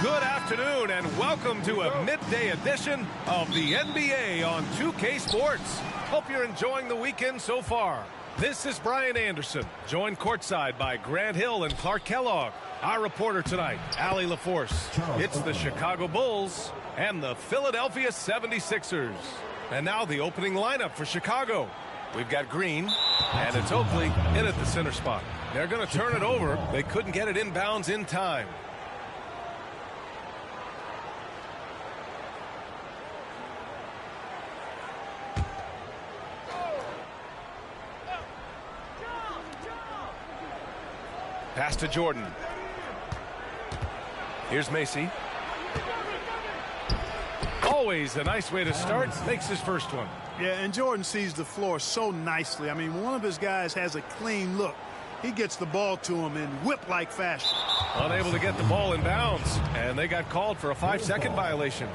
Good afternoon and welcome to a midday edition of the NBA on 2K Sports. Hope you're enjoying the weekend so far. This is Brian Anderson, joined courtside by Grant Hill and Clark Kellogg. Our reporter tonight, Allie LaForce. It's the Chicago Bulls and the Philadelphia 76ers. And now the opening lineup for Chicago. We've got Green, and it's Oakley in at the center spot. They're going to turn it over. They couldn't get it inbounds in time. Pass to Jordan. Here's Macy. Always a nice way to start. Makes his first one. Yeah, and Jordan sees the floor so nicely. I mean, when one of his guys has a clean look, he gets the ball to him in whip-like fashion. Unable to get the ball in bounds, and they got called for a 5-second violation.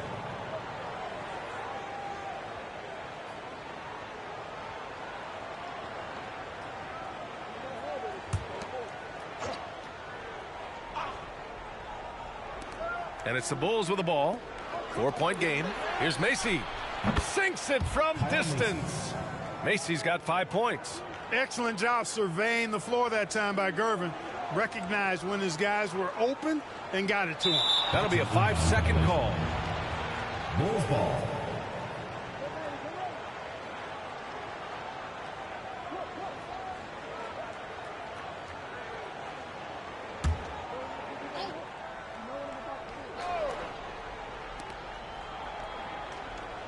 And it's the Bulls with the ball. 4-point game. Here's Macy. Sinks it from distance. Macy's got 5 points. Excellent job surveying the floor that time by Gervin. Recognized when his guys were open and got it to him. That'll be a 5-second call. Bulls ball.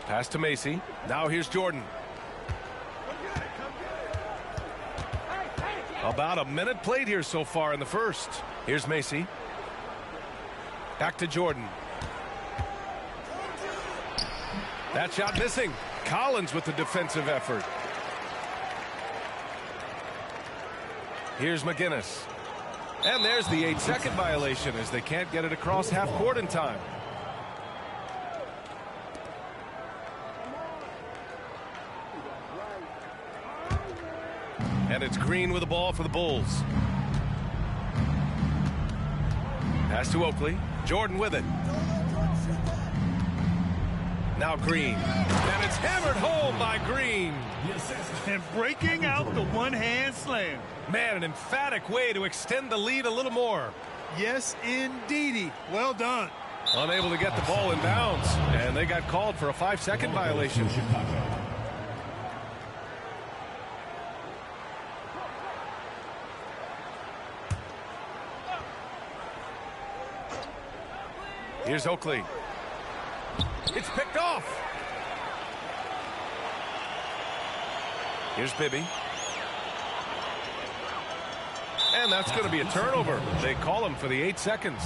Pass to Macy. Now here's Jordan. About a minute played here so far in the first. Here's Macy. Back to Jordan. That shot missing. Collins with the defensive effort. Here's McGinnis. And there's the 8-second violation as they can't get it across half court in time. And it's Green with the ball for the Bulls. Pass to Oakley. Jordan with it. Now Green. And it's hammered home by Green. And breaking out the one-hand slam. Man, an emphatic way to extend the lead a little more. Yes, indeedy. Well done. Unable to get the ball in bounds. And they got called for a 5-second violation. Here's Oakley. It's picked off. Here's Bibby. And that's going to be a turnover. They call him for the 8 seconds.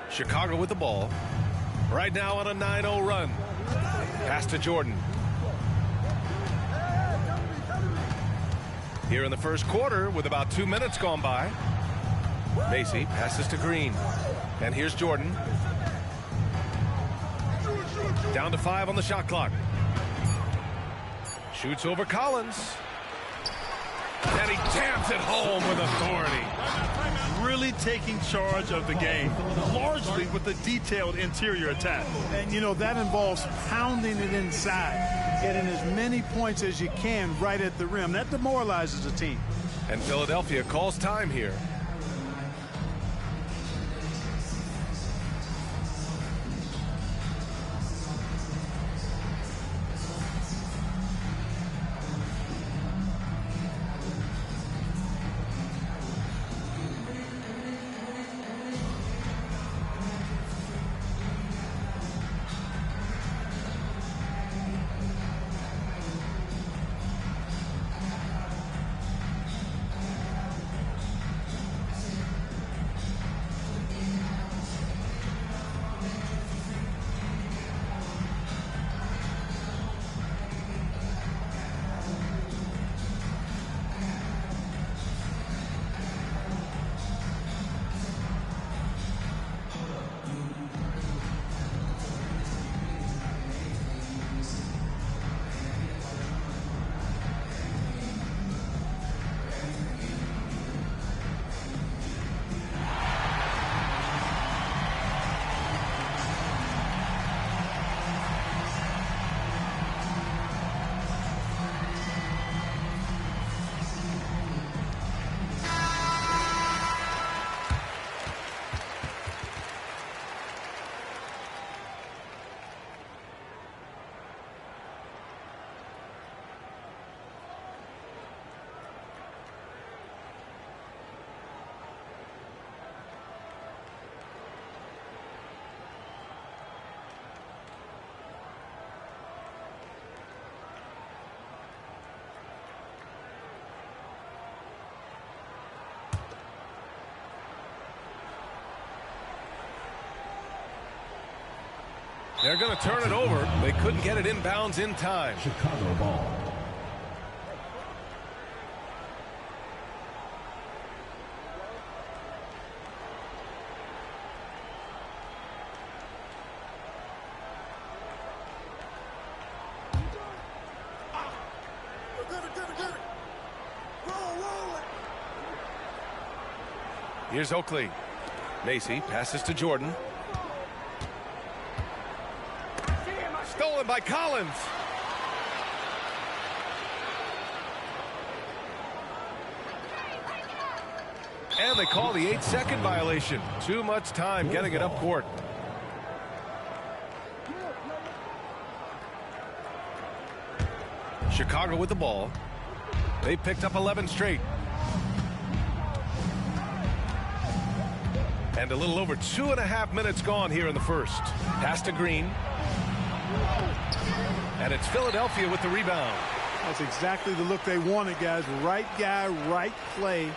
Chicago with the ball. Right now on a 9-0 run. Pass to Jordan. Here in the first quarter with about 2 minutes gone by. Macy passes to Green. And here's Jordan. Down to 5 on the shot clock. Shoots over Collins. And he jams it home with authority. Really taking charge of the game, largely with the detailed interior attack. And, you know, that involves pounding it inside, getting as many points as you can right at the rim. That demoralizes a team. And Philadelphia calls time here. They're going to turn it over. They couldn't get it inbounds in time. Chicago ball. Here's Oakley. Macy passes to Jordan. Stolen by Collins. And they call the 8-second violation. Too much time getting it up court. Chicago with the ball. They picked up 11 straight. And a little over 2.5 minutes gone here in the first. Pass to Green. And it's Philadelphia with the rebound. That's exactly the look they wanted, guys. Right guy, right play,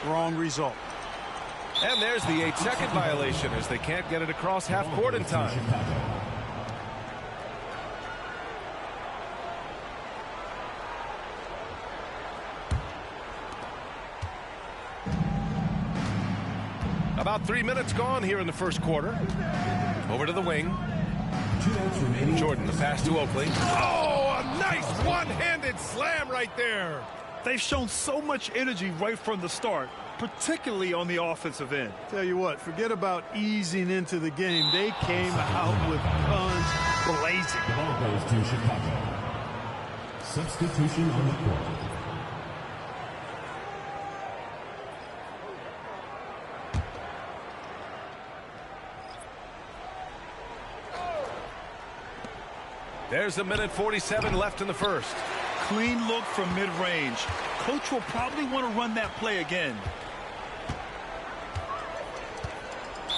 wrong result. And there's the 8-second violation as they can't get it across half court in time. About 3 minutes gone here in the first quarter. Over to the wing. Jordan, the pass to Oakley. Oh, a nice one-handed slam right there. They've shown so much energy right from the start, particularly on the offensive end. Tell you what, forget about easing into the game. They came out with guns blazing. The ball goes to Chicago. Substitution on the court. There's a minute 47 left in the first. Clean look from mid-range. Coach will probably want to run that play again.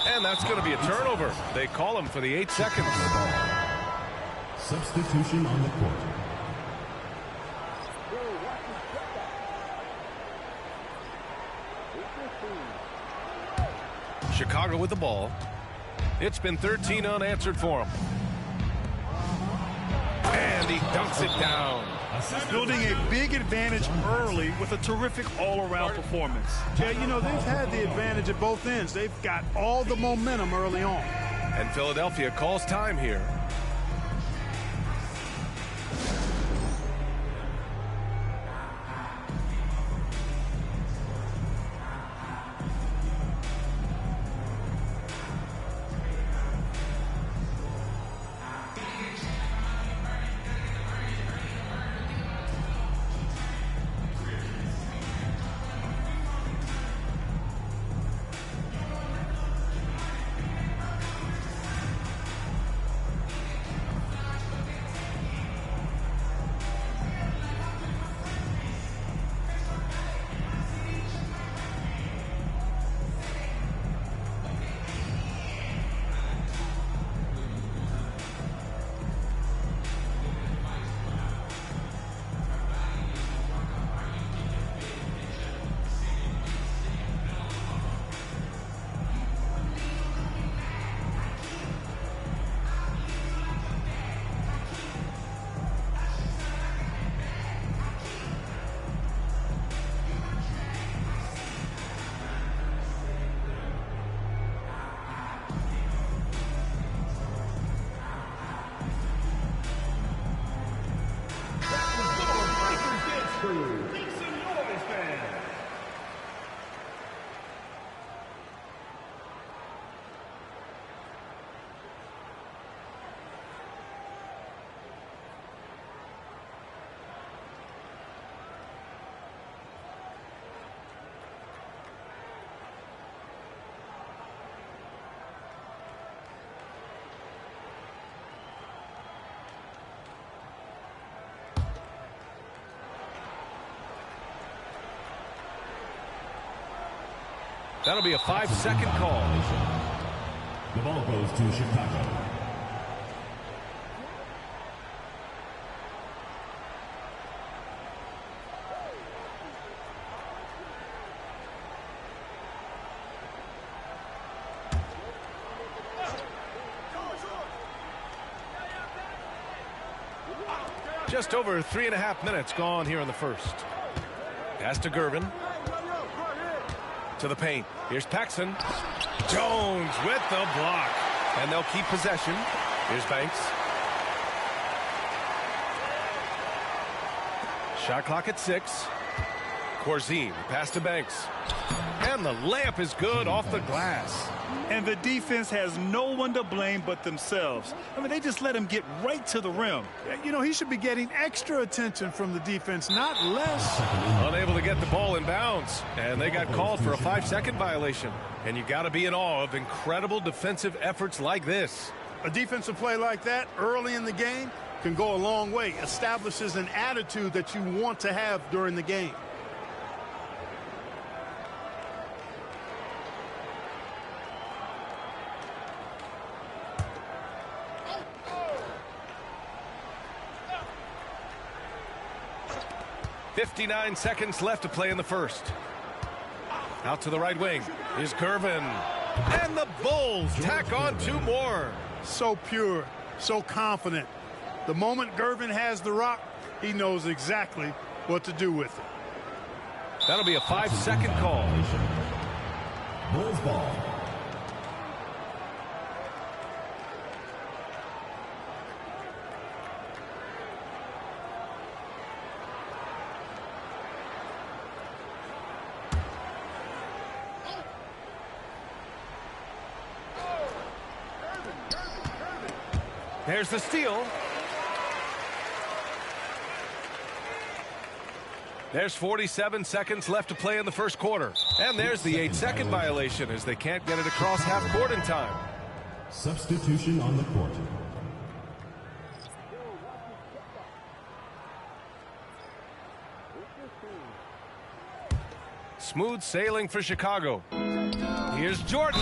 And that's going to be a turnover. They call him for the 8 seconds. Substitution on the court. Chicago with the ball. It's been 13 unanswered for him. And he dunks it down. Building a big advantage early with a terrific all-around performance. Yeah, you know, they've had the advantage at both ends. They've got all the momentum early on. And Philadelphia calls time here. That'll be a 5-second call. The ball goes to Chicago. Just over 3.5 minutes gone here in the first. Pass to Gervin. To the paint. Here's Paxson. Jones with the block. And they'll keep possession. Here's Banks. Shot clock at 6. Corzine, pass to Banks. And the layup is good off the glass. And the defense has no one to blame but themselves. I mean, they just let him get right to the rim. You know, he should be getting extra attention from the defense, not less. Unable to get the ball in bounds. And they got called for a 5-second violation. And you got to be in awe of incredible defensive efforts like this. A defensive play like that early in the game can go a long way. Establishes an attitude that you want to have during the game. .59 seconds left to play in the first. Out to the right wing is Gervin. And the Bulls tack on 2 more. So pure, so confident. The moment Gervin has the rock, he knows exactly what to do with it. That'll be a 5-second call. Bulls ball. There's the steal. There's 47 seconds left to play in the first quarter. And there's the 8-second violation as they can't get it across half court in time. Substitution on the court. Smooth sailing for Chicago. Here's Jordan.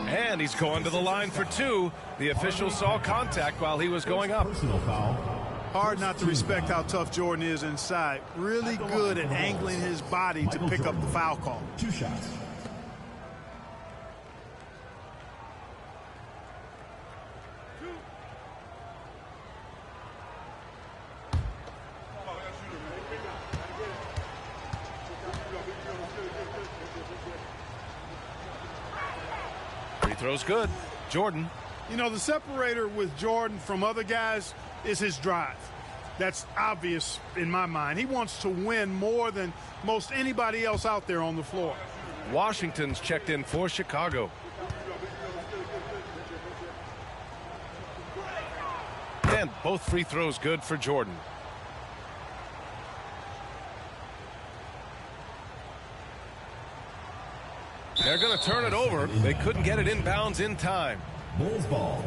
And he's going to the line for 2. The official saw contact while he was going up. Personal foul. Hard not to respect how tough Jordan is inside. Really good at angling his body to pick up the foul call. 2 shots. Free throw's good. Jordan. You know, the separator with Jordan from other guys is his drive. That's obvious in my mind. He wants to win more than most anybody else out there on the floor. Washington's checked in for Chicago. And both free throws good for Jordan. They're going to turn it over. They couldn't get it inbounds in time. Bulls ball.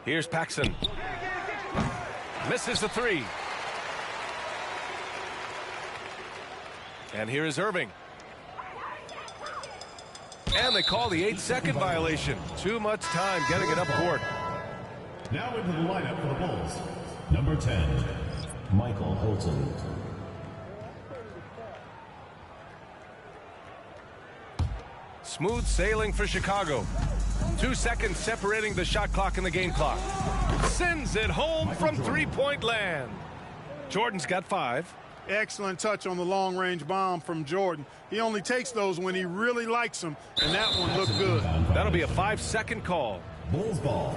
Here's Paxson. Misses the 3. And here is Irving. And they call the 8-second violation. Too much time getting it up court. Now into the lineup for the Bulls. Number 10, Michael Holton. Smooth sailing for Chicago. 2 seconds separating the shot clock and the game clock. Sends it home from 3-point land. Jordan's got 5. Excellent touch on the long-range bomb from Jordan. He only takes those when he really likes them, and that one looked good. That'll be a 5-second call. Bulls ball.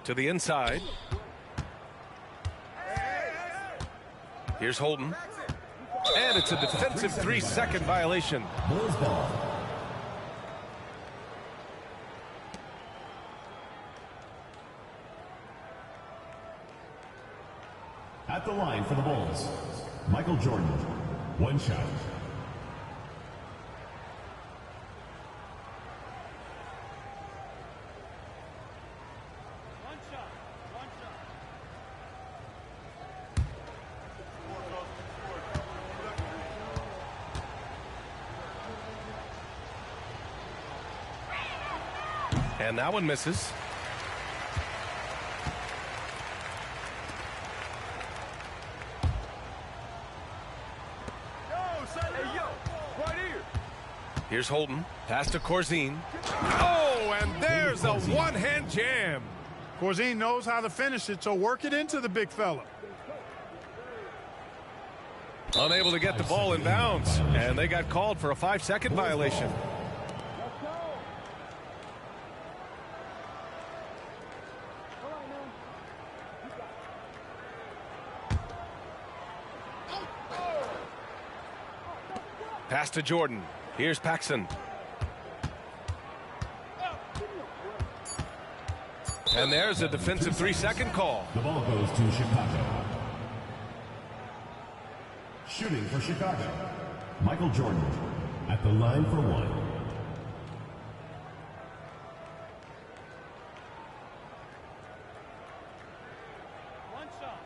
To the inside. Here's Holden. And it's a defensive 3-second violation. Bulls ball. At the line for the Bulls, Michael Jordan. 1 shot. And that one misses. Here's Holden. Pass to Corzine. Oh, and there's a one-hand jam. Corzine knows how to finish it, so work it into the big fella. Unable to get the ball in bounds, and they got called for a 5-second violation. Pass to Jordan. Here's Paxson. And there's a defensive 3-second call. The ball goes to Chicago. Shooting for Chicago, Michael Jordan at the line for one. One shot.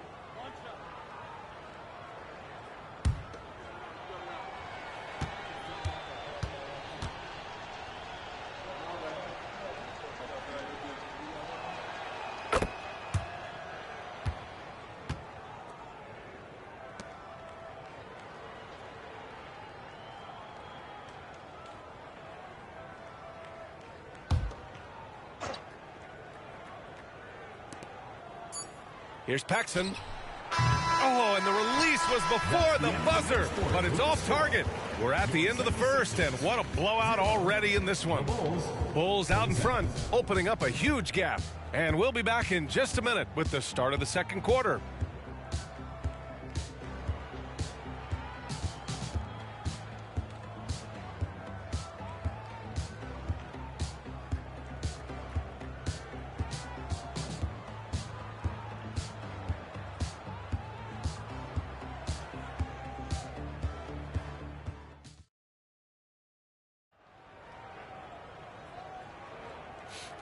Here's Paxson. Oh, and the release was before the buzzer, but it's off target. We're at the end of the first, and what a blowout already in this one. Bulls out in front, opening up a huge gap. And we'll be back in just a minute with the start of the second quarter.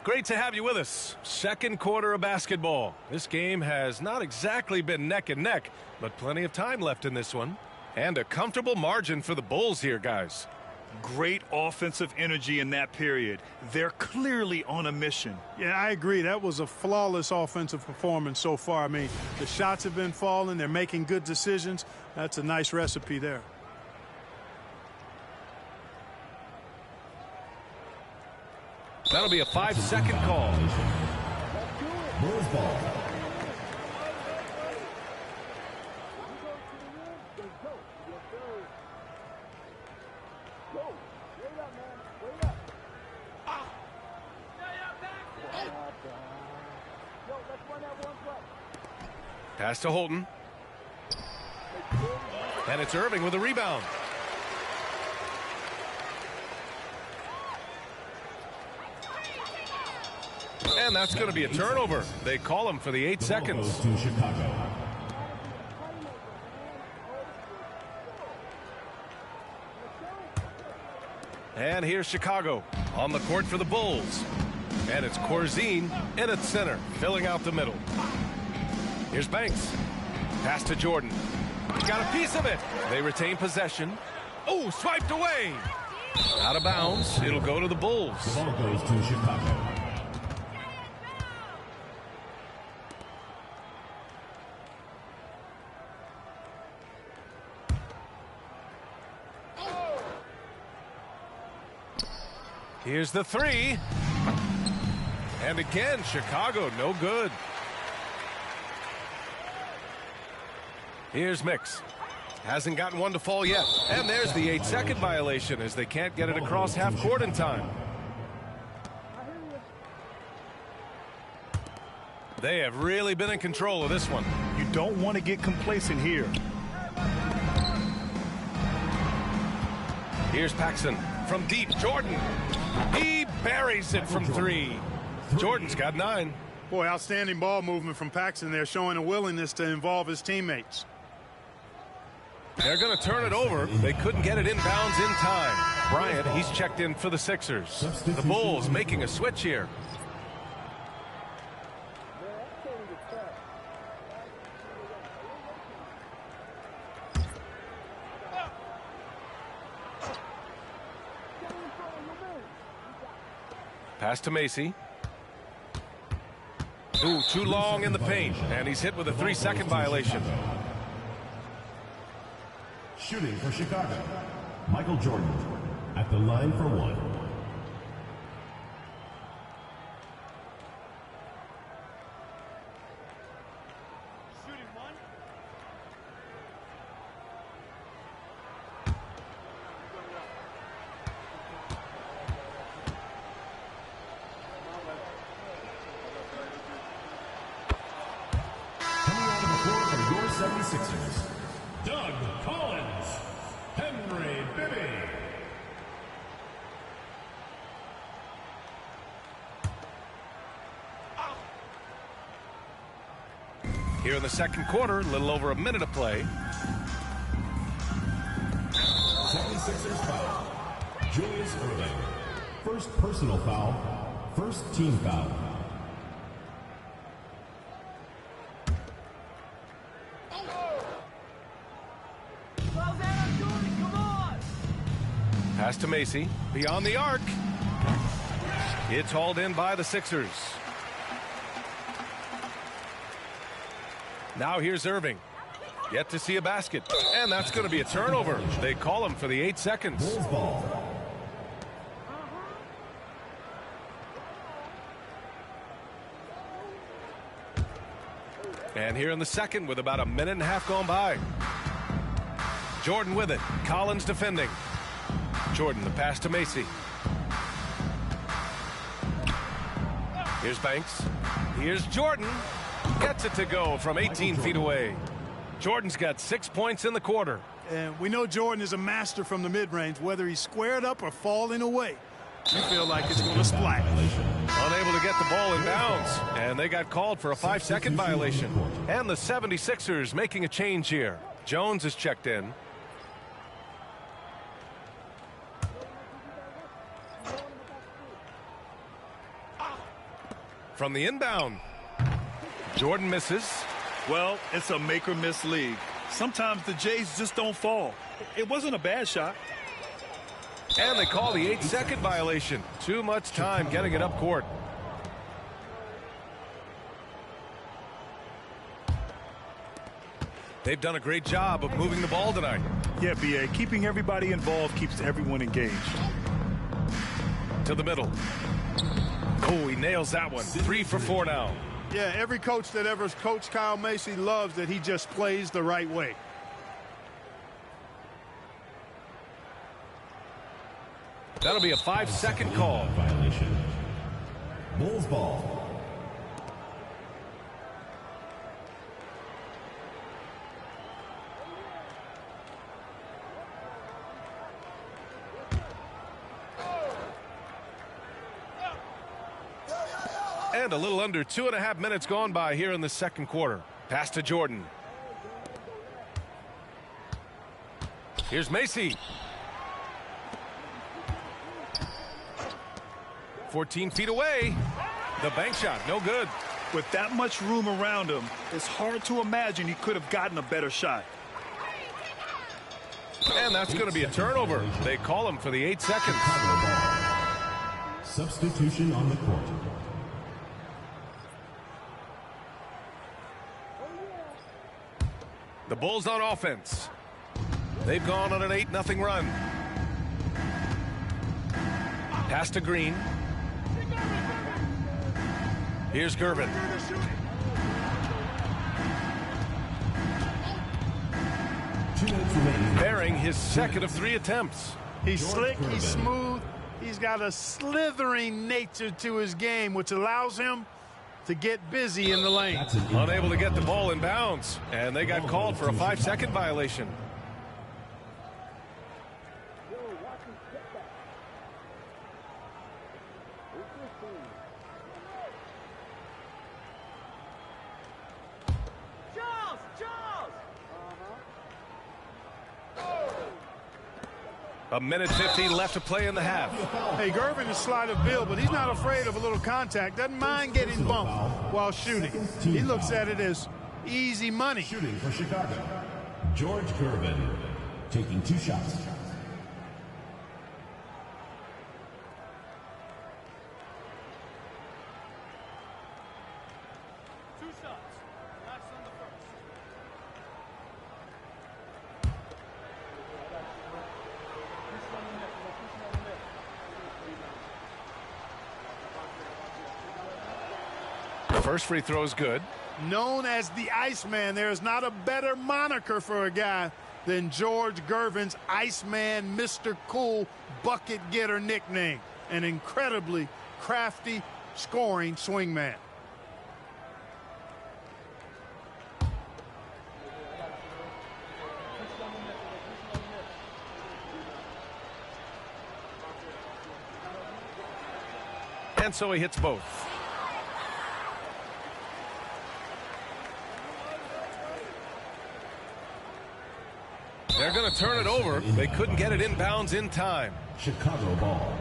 Great to have you with us. Second quarter of basketball. This game has not exactly been neck and neck, but plenty of time left in this one. And a comfortable margin for the Bulls here, guys. Great offensive energy in that period. They're clearly on a mission. Yeah, I agree. That was a flawless offensive performance so far. I mean, the shots have been falling. They're making good decisions. That's a nice recipe there. That'll be a 5-second call. Bulls ball. Pass to Holden. And it's Irving with a rebound. And that's going to be a turnover. They call him for the 8 seconds. Goes to Chicago. And here's Chicago on the court for the Bulls. And it's Corzine in at center, filling out the middle. Here's Banks. Pass to Jordan. Got a piece of it. They retain possession. Oh, swiped away. Out of bounds. It'll go to the Bulls. The ball goes to Chicago. Here's the three. And again, Chicago, no good. Here's Mix. Hasn't gotten one to fall yet. And there's the 8-second violation as they can't get it across half court in time. They have really been in control of this one. You don't want to get complacent here. Here's Paxson from deep. Jordan. He buries it from three. Jordan's got 9. Boy, outstanding ball movement from Paxson there, showing a willingness to involve his teammates. They're going to turn it over. They couldn't get it inbounds in time. Bryant, he's checked in for the Sixers. The Bulls making a switch here. Pass to Macy. Ooh, too long in the paint, and he's hit with a 3-second violation. Shooting for Chicago, Michael Jordan at the line for one. Shooting one. Coming out of the floor for your 76ers, Doug Collins, Henry Bibby. Here in the second quarter, a little over a minute of play. 76ers foul. Julius Erving. First personal foul. First team foul. Pass to Macy. Beyond the arc. It's hauled in by the Sixers. Now here's Irving. Yet to see a basket. And that's going to be a turnover. They call him for the 8 seconds. Bulls ball. And here in the second with about a minute and a half gone by. Jordan with it. Collins defending. Jordan, the pass to Macy. Here's Banks. Here's Jordan. Gets it to go from 18 feet away. Jordan's got 6 points in the quarter. And we know Jordan is a master from the mid-range, whether he's squared up or falling away. You feel like it's going to splash. Unable to get the ball in bounds. And they got called for a 5-second violation. And the 76ers making a change here. Jones is checked in. From the inbound. Jordan misses. Well, it's a make or miss league. Sometimes the Jays just don't fall. It wasn't a bad shot. And they call the 8-second violation. Too much time getting it up court. They've done a great job of moving the ball tonight. Yeah, B.A., keeping everybody involved keeps everyone engaged. To the middle. Oh, he nails that one. 3 for 4 now. Yeah, every coach that ever coached Kyle Macy loves that he just plays the right way. That'll be a 5-second call. Violation. Bulls ball. And a little under 2.5 minutes gone by here in the second quarter. Pass to Jordan. Here's Macy. 14 feet away. The bank shot, no good. With that much room around him, it's hard to imagine he could have gotten a better shot. And that's going to be a turnover. They call him for the 8 seconds. Substitution on the court. The Bulls on offense. They've gone on an 8-0 run. Pass to Green. Here's Gervin. Bearing his second of 3 attempts. He's slick, he's smooth, he's got a slithering nature to his game, which allows him to get busy in the lane. Unable to get the ball in bounds, and they got called for a 5-second violation. A minute 15 left to play in the half. Hey, Gervin is slight of build, but he's not afraid of a little contact. Doesn't mind getting bumped while shooting. He looks at it as easy money. Shooting for Chicago, George Gervin, taking 2 shots. First free throw is good. Known as the Iceman, there is not a better moniker for a guy than George Gervin's Iceman, Mr. Cool bucket getter nickname. An incredibly crafty scoring swingman. And so he hits both. They're going to turn it over. They couldn't get it inbounds in time. Chicago ball.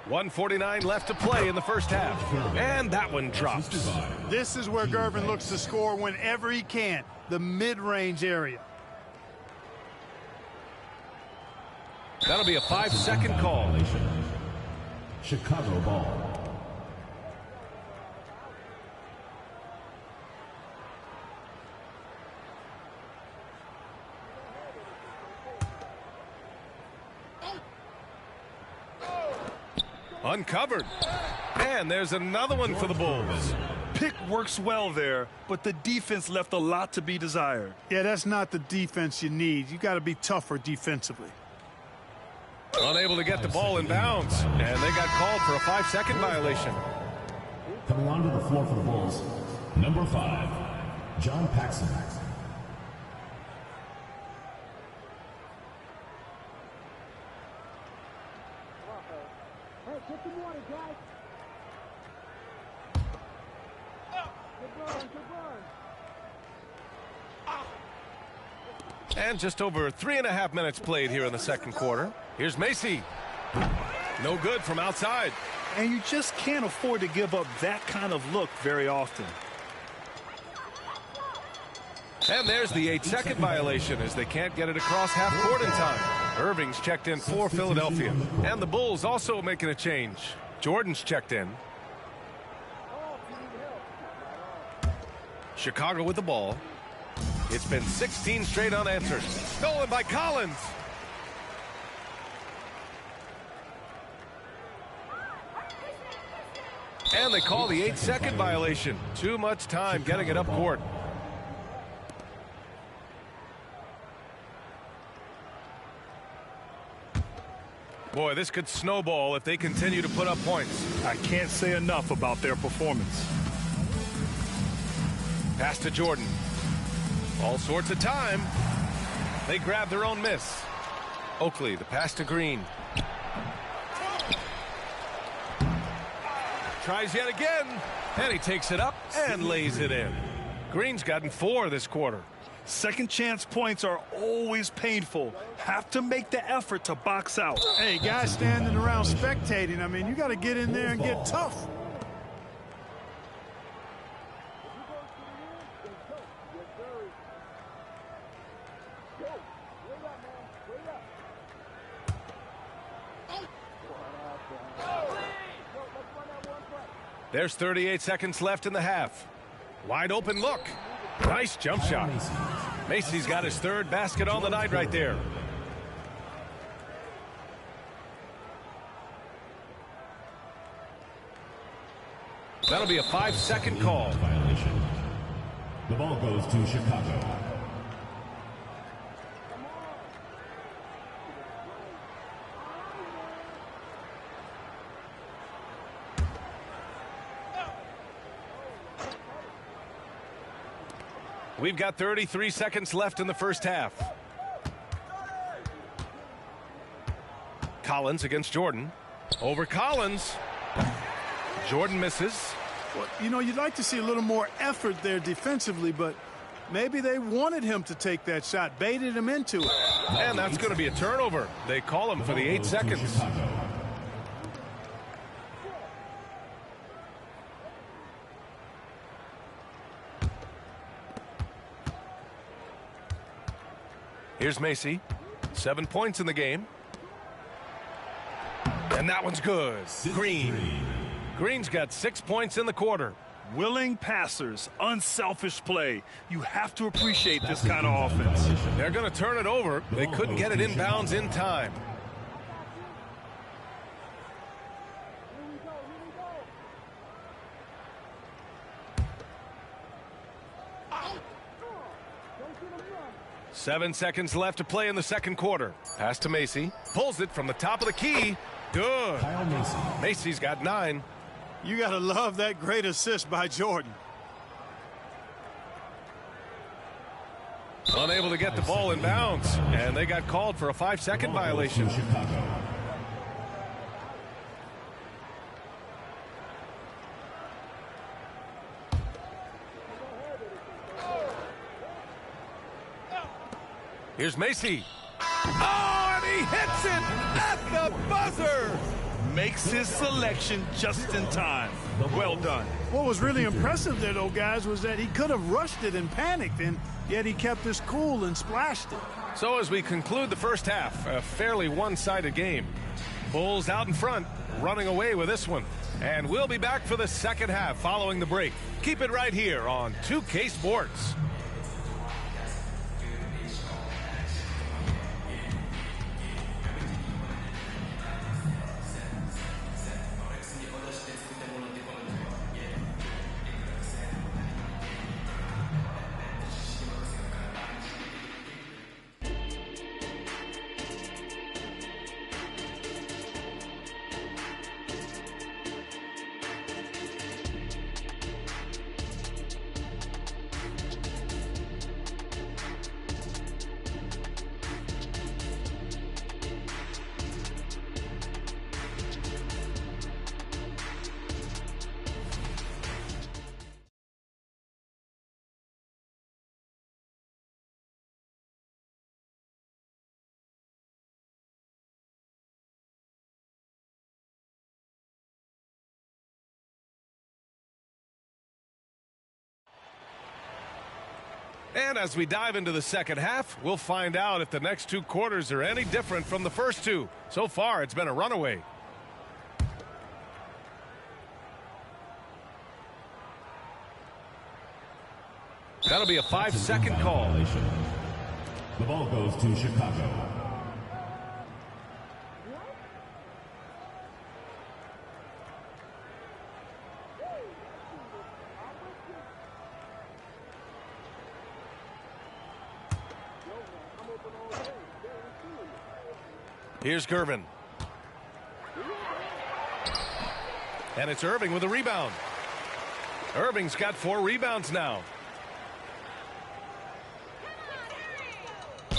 .149 left to play in the first half. And that one drops. This is where Gervin looks to score whenever he can. The mid-range area. That'll be a 5-second call. Chicago ball. Uncovered. And there's another one for the Bulls. Pick works well there, but the defense left a lot to be desired. Yeah, that's not the defense you need. You got to be tougher defensively. Unable to get the ball in bounds. And they got called for a 5-second violation. Coming onto the floor for the Bulls, number 5, John Paxson. And just over 3.5 minutes played here in the second quarter. Here's Macy. No good from outside. And you just can't afford to give up that kind of look very often. And there's the 8-second violation as they can't get it across half court in time. Irving's checked in for Philadelphia. And the Bulls also making a change. Jordan's checked in. Chicago with the ball. It's been 16 straight unanswered. Stolen by Collins. And they call the 8-second violation. Too much time getting it up court. Boy, this could snowball if they continue to put up points. I can't say enough about their performance. Pass to Jordan. All sorts of time. They grab their own miss. Oakley, the pass to Green. Tries yet again. And he takes it up and lays it in. Green's gotten 4 this quarter. Second chance points are always painful. Have to make the effort to box out. Hey, guys standing around spectating, I mean, you got to get in there and get tough. There's 38 seconds left in the half. Wide open look. Nice jump shot. Macy's got his 3rd basket on the night right there. That'll be a 5-second call. Violation. The ball goes to Chicago. We've got 33 seconds left in the first half. Collins against Jordan. Over Collins. Jordan misses. Well, you know, you'd like to see a little more effort there defensively, but maybe they wanted him to take that shot, baited him into it. And that's going to be a turnover. They call him for the 8 seconds. Here's Macy. 7 points in the game. And that one's good. Green. Green's got 6 points in the quarter. Willing passers, unselfish play. You have to appreciate this kind of offense. They're going to turn it over. They couldn't get it inbounds in time. Seven seconds left to play in the second quarter. Pass to Macy. Pulls it from the top of the key. Good. Macy's got 9. You got to love that great assist by Jordan. Unable to get the ball in bounds, and they got called for a 5-second violation. Here's Macy. Oh, and he hits it at the buzzer. Makes his selection just in time. Well done. What was really impressive there, though, guys, was that he could have rushed it and panicked, and yet he kept his cool and splashed it. So as we conclude the first half, a fairly one-sided game. Bulls out in front, running away with this one. And we'll be back for the second half following the break. Keep it right here on 2K Sports. And as we dive into the second half, we'll find out if the next 2 quarters are any different from the first 2. So far, it's been a runaway. That'll be a 5-second call. The ball goes to Chicago. Here's Gervin. And it's Irving with a rebound. Irving's got 4 rebounds now.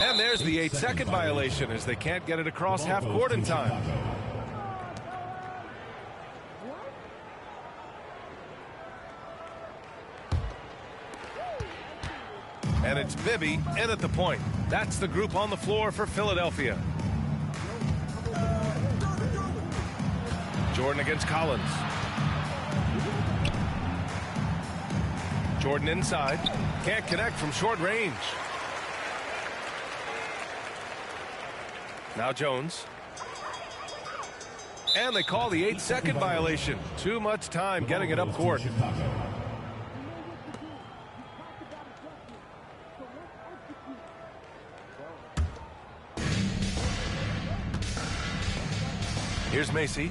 And there's the 8-second violation as they can't get it across half court in time. And it's Bibby in at the point. That's the group on the floor for Philadelphia. Jordan against Collins. Jordan inside. Can't connect from short range. Now Jones. And they call the 8-second violation. Too much time getting it up court. Here's Macy.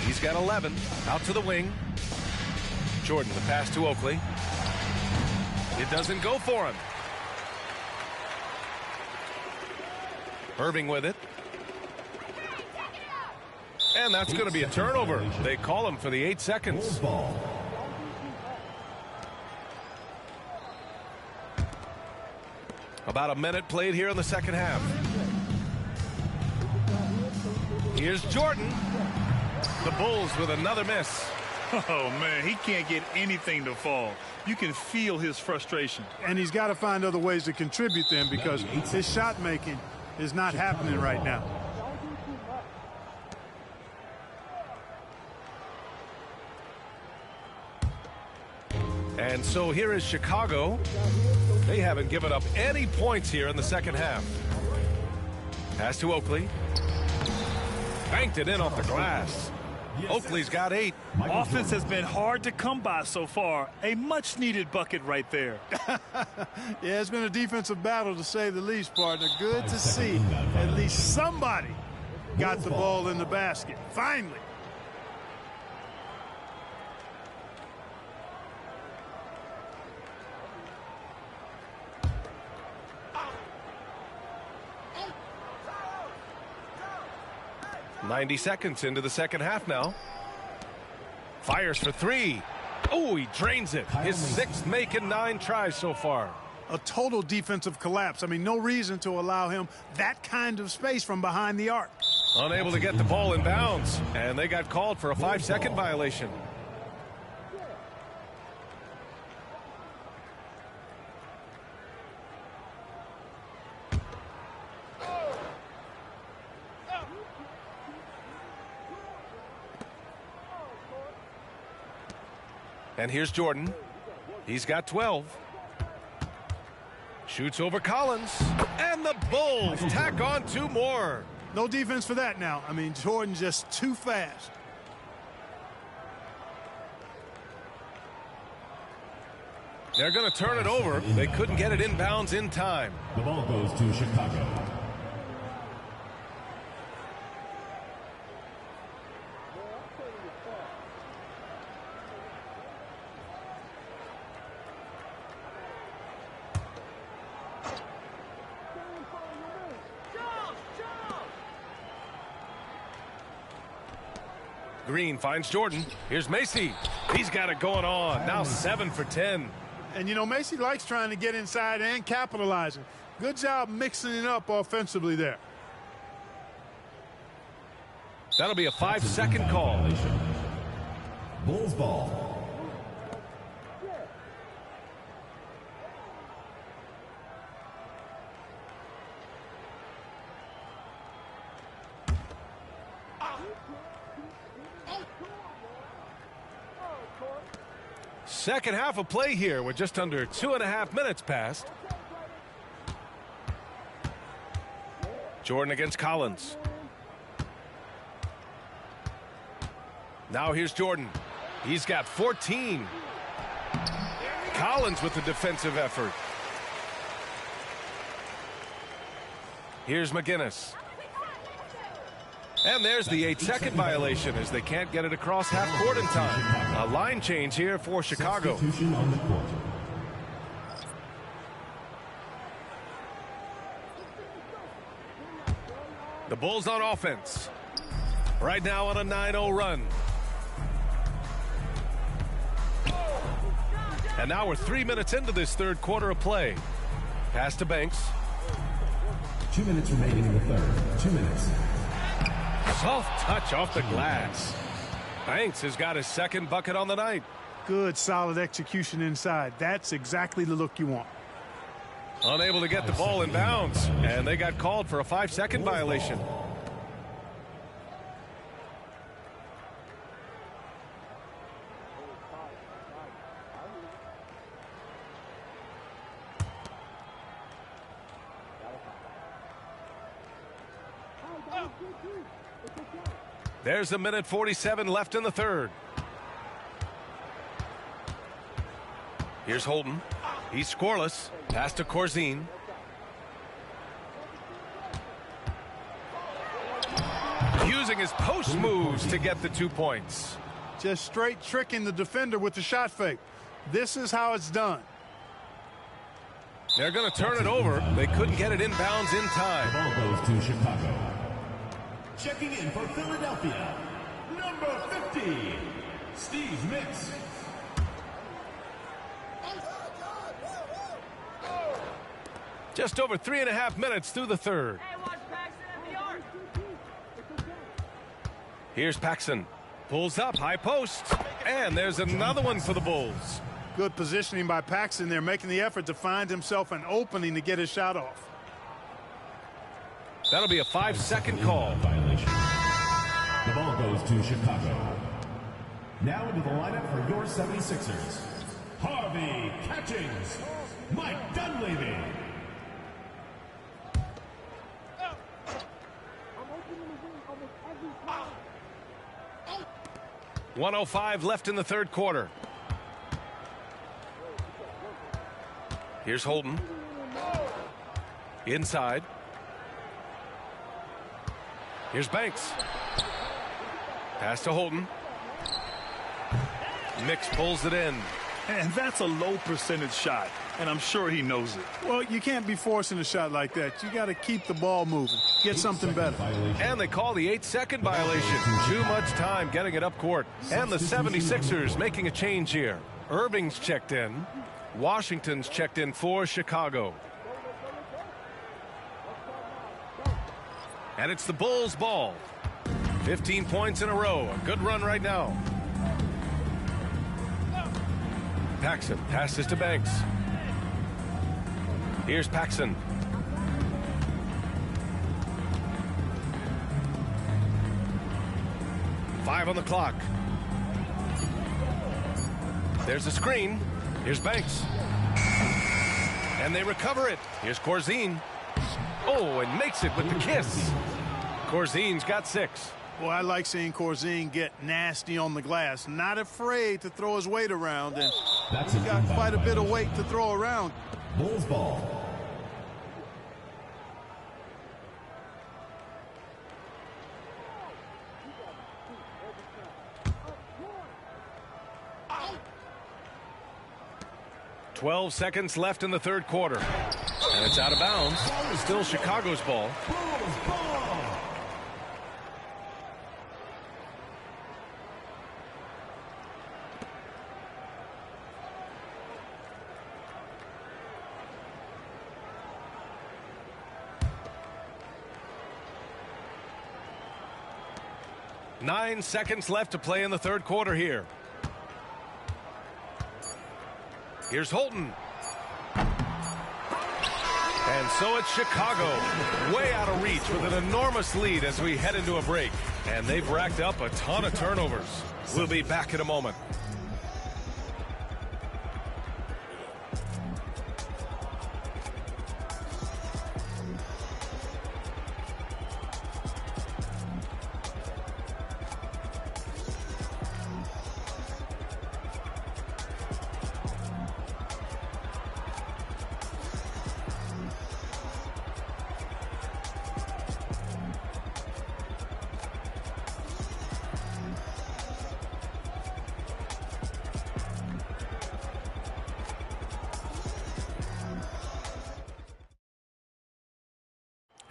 He's got 11. Out to the wing. Jordan, the pass to Oakley. It doesn't go for him. Irving with it. And that's going to be a turnover. They call him for the 8 seconds. About a minute played here in the second half. Here's Jordan. The Bulls with another miss. Oh, man, he can't get anything to fall. You can feel his frustration. And he's got to find other ways to contribute then, because his shot making is not happening right now. And so here is Chicago. They haven't given up any points here in the second half. Pass to Oakley. Banked it in off the glass. Oakley's got 8. Offense has been hard to come by so far. A much-needed bucket right there. Yeah, it's been a defensive battle, to say the least, partner. Good to see at least somebody got the ball in the basket. Finally. .90 into the second half now. Fires for 3. Oh, he drains it. His 6th make in 9 tries so far. A total defensive collapse. I mean, no reason to allow him that kind of space from behind the arc. Unable to get the ball in bounds, and they got called for a 5-second violation. And here's Jordan. He's got 12. Shoots over Collins. And the Bulls tack on 2 more. No defense for that now. I mean, Jordan just too fast. They're going to turn it over. They couldn't get it inbounds in time. The ball goes to Chicago. Green finds Jordan. Here's Macy. He's got it going on. Now 7 for 10. And, you know, Macy likes trying to get inside and capitalizing. Good job mixing it up offensively there. That'll be a 5-second call. Bulls ball. Second half of play here with just under 2.5 minutes passed. Jordan against Collins. Now here's Jordan. He's got 14. Collins with the defensive effort. Here's McGinnis. And there's the 8-second violation as they can't get it across half court in time. A line change here for Chicago. Substitution on the court. The Bulls on offense. Right now on a 9-0 run. And now we're 3 minutes into this third quarter of play. Pass to Banks. 2 minutes remaining in the third. 2 minutes. Soft touch off the glass. Banks has got his second bucket on the night. Good, solid execution inside. That's exactly the look you want. Unable to get the ball in bounds, and they got called for a 5-second violation. There's 1:47 left in the third. Here's Holden. He's scoreless. Pass to Corzine. Using his post moves to get the 2 points. Just straight tricking the defender with the shot fake. This is how it's done. They're going to turn it over. They couldn't get it inbounds in The time. ball goes to Chicago. Checking in for Philadelphia, number 50, Steve Mix. Just over 3.5 minutes through the third. Here's Paxson. Pulls up, high post. And there's another one for the Bulls. Good positioning by Paxson there, making the effort to find himself an opening to get his shot off. That'll be a 5-second call. Violation. The ball goes to Chicago. Now into the lineup for your 76ers. Harvey Catchings, Mike Dunleavy. 1:05 left in the third quarter. Here's Holden. Inside. Here's Banks. Pass to Holden. Mix pulls it in. And that's a low percentage shot, and I'm sure he knows it. Well, you can't be forcing a shot like that. You got to keep the ball moving. Get something better. And they call the 8-second violation. Too much time getting it up court. And the 76ers making a change here. Irving's checked in. Washington's checked in for Chicago. And it's the Bulls' ball. 15 points in a row. A good run right now. Paxson passes to Banks. Here's Paxson. Five on the clock. There's a screen. Here's Banks. And they recover it. Here's Corzine. Oh, and makes it with the kiss. Corzine's got 6. Well, I like seeing Corzine get nasty on the glass. Not afraid to throw his weight around. And he got quite a bit of weight to throw around. Bulls ball. .12 seconds left in the third quarter. And it's out of bounds. Still Chicago's ball. Bulls ball. Nine seconds left to play in the third quarter here. Here's Holton. And so it's Chicago, way out of reach with an enormous lead as we head into a break. And they've racked up a ton of turnovers. We'll be back in a moment.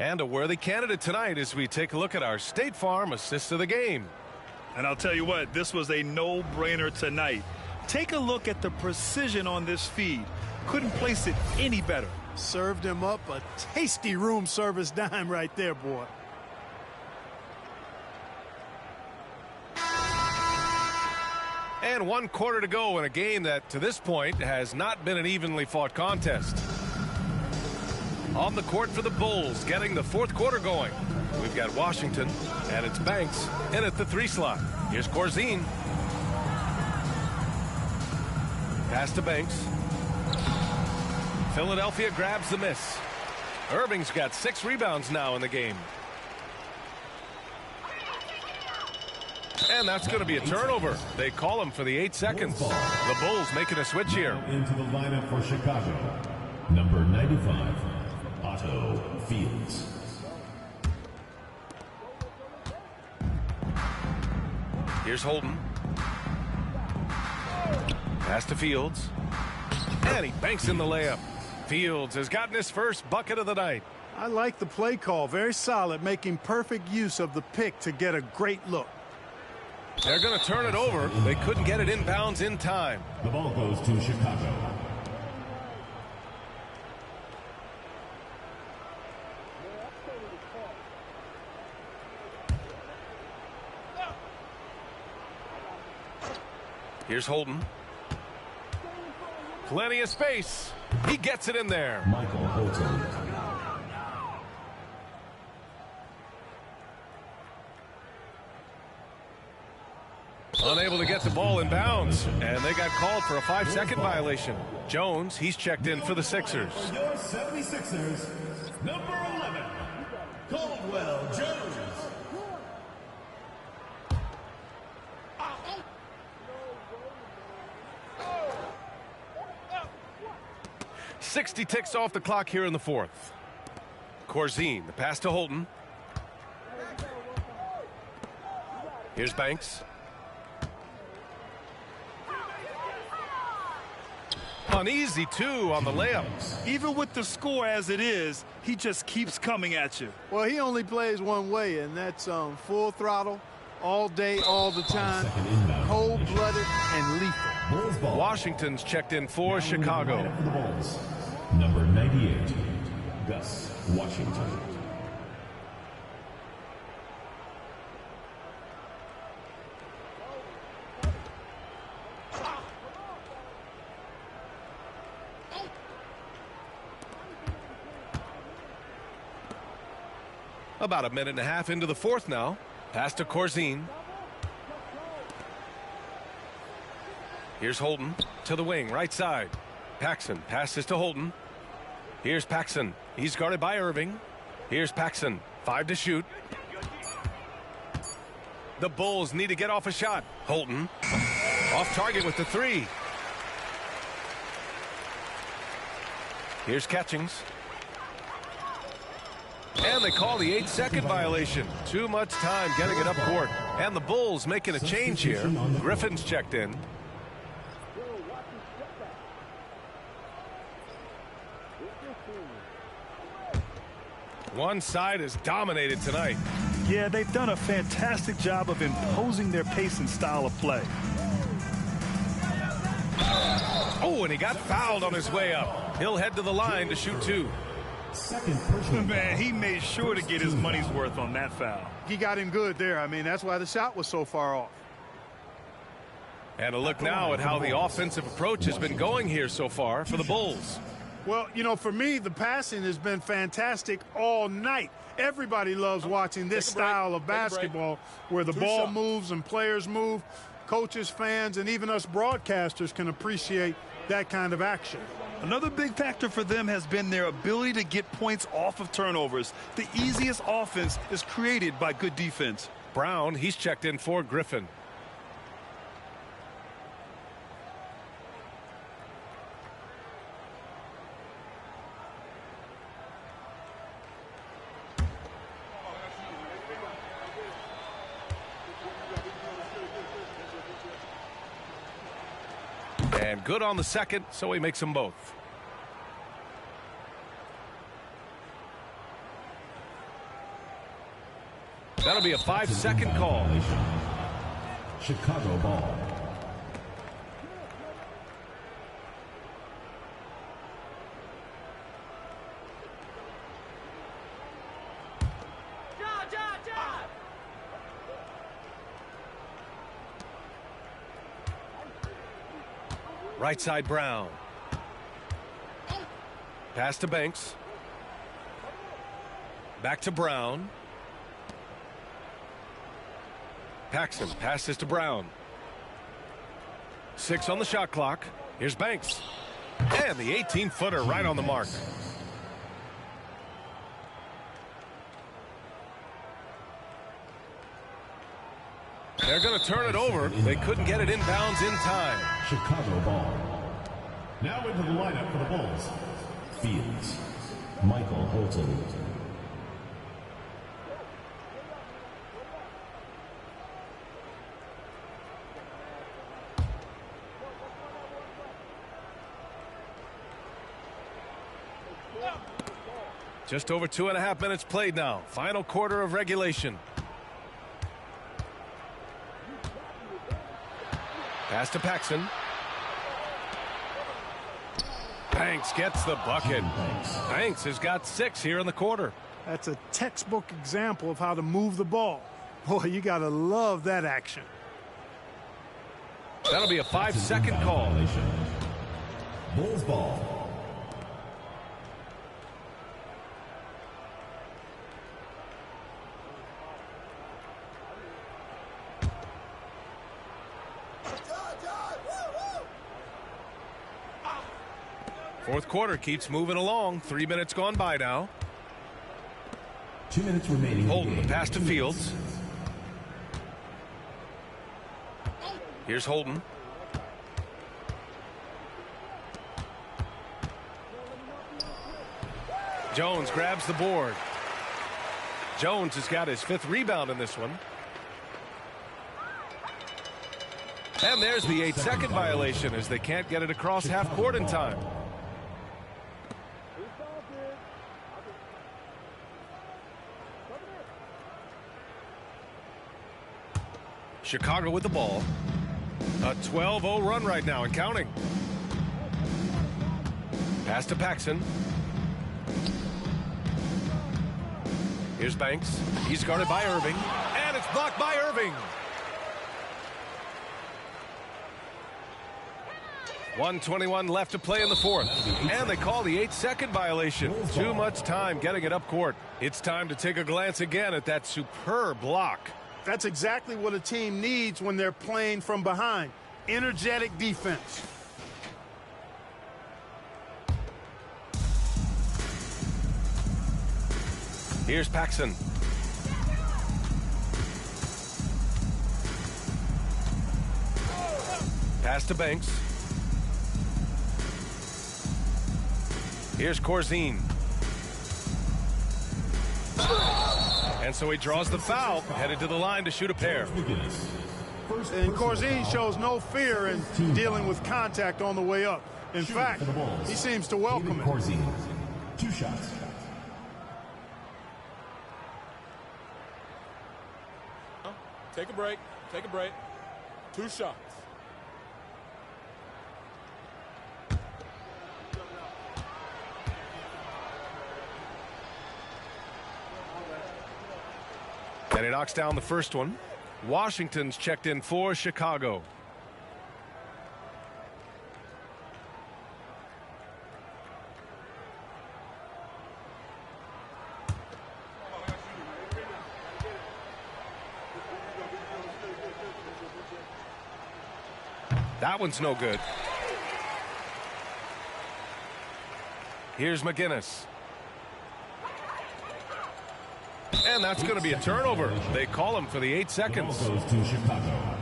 And a worthy candidate tonight as we take a look at our State Farm assist of the game. And I'll tell you what, this was a no-brainer tonight. Take a look at the precision on this feed. Couldn't place it any better. Served him up a tasty room service dime right there, boy. And 1 quarter to go in a game that, to this point, has not been an evenly fought contest. On the court for the Bulls, getting the fourth quarter going. We've got Washington, and it's Banks in at the 3 slot. Here's Corzine. Pass to Banks. Philadelphia grabs the miss. Irving's got 6 rebounds now in the game. And that's going to be a turnover. They call him for the 8 seconds. The Bulls making a switch here. Into the lineup for Chicago, number 95, Otto Fields. Here's Holden. Pass to Fields. And he banks in the layup. Fields has gotten his first bucket of the night. I like the play call. Very solid, making perfect use of the pick to get a great look. They're going to turn it over. They couldn't get it inbounds in time. The ball goes to Chicago. Here's Holden. Plenty of space. He gets it in there. Michael Holton. Unable to get the ball in bounds, and they got called for a 5-second violation. Jones, he's checked in for the Sixers. Your 76ers, number 11, Caldwell Jones. 60 ticks off the clock here in the fourth. Corzine, the pass to Holton. Here's Banks. Uneasy, too, on the layup. Even with the score as it is, he just keeps coming at you. Well, he only plays one way, and that's full throttle, all day, all the time, cold-blooded and lethal. Washington's checked in for Chicago. For the Bulls, number 98, Gus Washington. About a minute and a half into the fourth now. Pass to Corzine. Here's Holton to the wing, right side. Paxson passes to Holton. Here's Paxson. He's guarded by Irving. Here's Paxson. 5 to shoot. The Bulls need to get off a shot. Holton off target with the 3. Here's Catchings. And they call the 8-second violation. Too much time getting it up court. And the Bulls making a change here. Griffin's checked in. One side is dominated tonight. Yeah, they've done a fantastic job of imposing their pace and style of play. Oh, and he got fouled on his way up. He'll head to the line to shoot 2. Man, he made sure to get his money's worth on that foul. He got him good there. I mean, that's why the shot was so far off. And a look now at how the offensive approach has been going here so far for the Bulls. Well, you know, for me, the passing has been fantastic all night. Everybody loves watching this style of basketball where the ball moves and players move. Coaches, fans, and even us broadcasters can appreciate that kind of action. Another big factor for them has been their ability to get points off of turnovers. The easiest offense is created by good defense. Brown, he's checked in for Griffin. And good on the second, so he makes them both. That'll be a 5-second call. Chicago ball. Right side Brown. Pass to Banks. Back to Brown. Paxson passes to Brown. 6 on the shot clock. Here's Banks. And the 18-footer right on the mark. They're going to turn it over. They couldn't get it inbounds in time. Chicago ball. Now into the lineup for the Bulls. Fields. Michael Holton. Just over 2.5 minutes played now. Final quarter of regulation. Pass to Paxson. Banks gets the bucket. Banks has got 6 here in the quarter. That's a textbook example of how to move the ball. Boy, you got to love that action. That'll be a 5-second call. Bulls ball. Fourth quarter keeps moving along. 3 minutes gone by now. 2 minutes remaining. Holton, the pass to Fields. Here's Holton. Jones grabs the board. Jones has got his 5th rebound in this one. And there's the 8-second violation as they can't get it across half court in time. Chicago with the ball. A 12-0 run right now and counting. Pass to Paxson. Here's Banks. He's guarded by Irving. And it's blocked by Irving. 1:21 left to play in the 4th. And they call the 8-second violation. Too much time getting it up court. It's time to take a glance again at that superb block. That's exactly what a team needs when they're playing from behind. Energetic defense. Here's Paxson. Pass to Banks. Here's Corzine. And so he draws the foul, headed to the line to shoot a pair. And Corzine shows no fear in dealing with contact on the way up. In fact, he seems to welcome it. Corzine, 2 shots. Take a break. Take a break. 2 shots. And he knocks down the first one. Washington's checked in for Chicago. That one's no good. Here's McGinnis. And that's going to be a turnover. They call him for the 8 seconds. Goes to Chicago.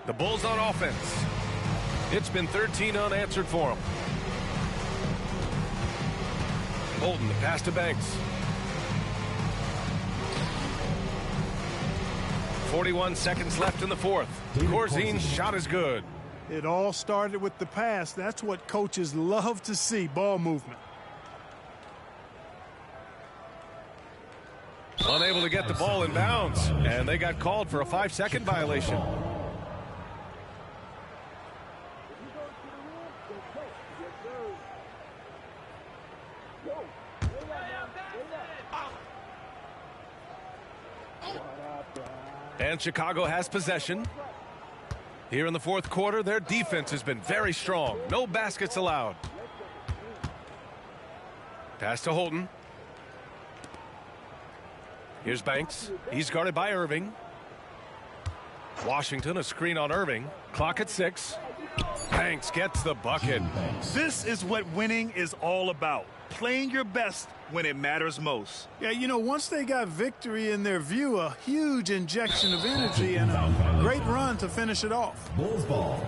The Bulls on offense. It's been 13 unanswered for them. Holden, the pass to Banks. 41 seconds left in the 4th. Corzine's shot is good. It all started with the pass. That's what coaches love to see, ball movement. Unable to get the ball in bounds, and they got called for a 5-second violation. And Chicago has possession. Here in the 4th quarter, their defense has been very strong. No baskets allowed. Pass to Holden. Here's Banks. He's guarded by Irving. Washington, a screen on Irving. Clock at 6. Banks gets the bucket. This is what winning is all about. Playing your best when it matters most. Yeah, you know, once they got victory in their view, a huge injection of energy and a great run to finish it off. Bulls ball.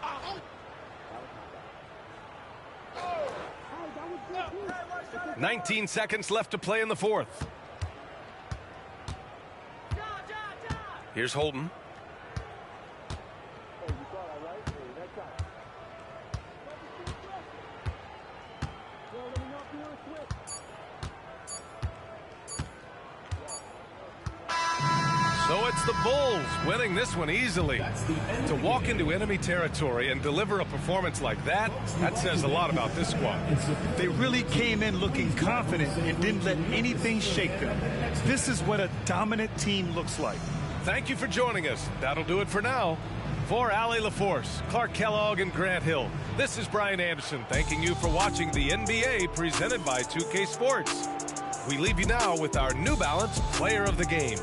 Oh. 19 seconds left to play in the 4th. Here's Holden. So it's the Bulls winning this one easily. To walk into enemy territory and deliver a performance like that, that says a lot about this squad. They really came in looking confident and didn't let anything shake them. This is what a dominant team looks like. Thank you for joining us. That'll do it for now. For Allie LaForce, Clark Kellogg, and Grant Hill, this is Brian Anderson thanking you for watching the NBA presented by 2K Sports. We leave you now with our New Balance Player of the Game.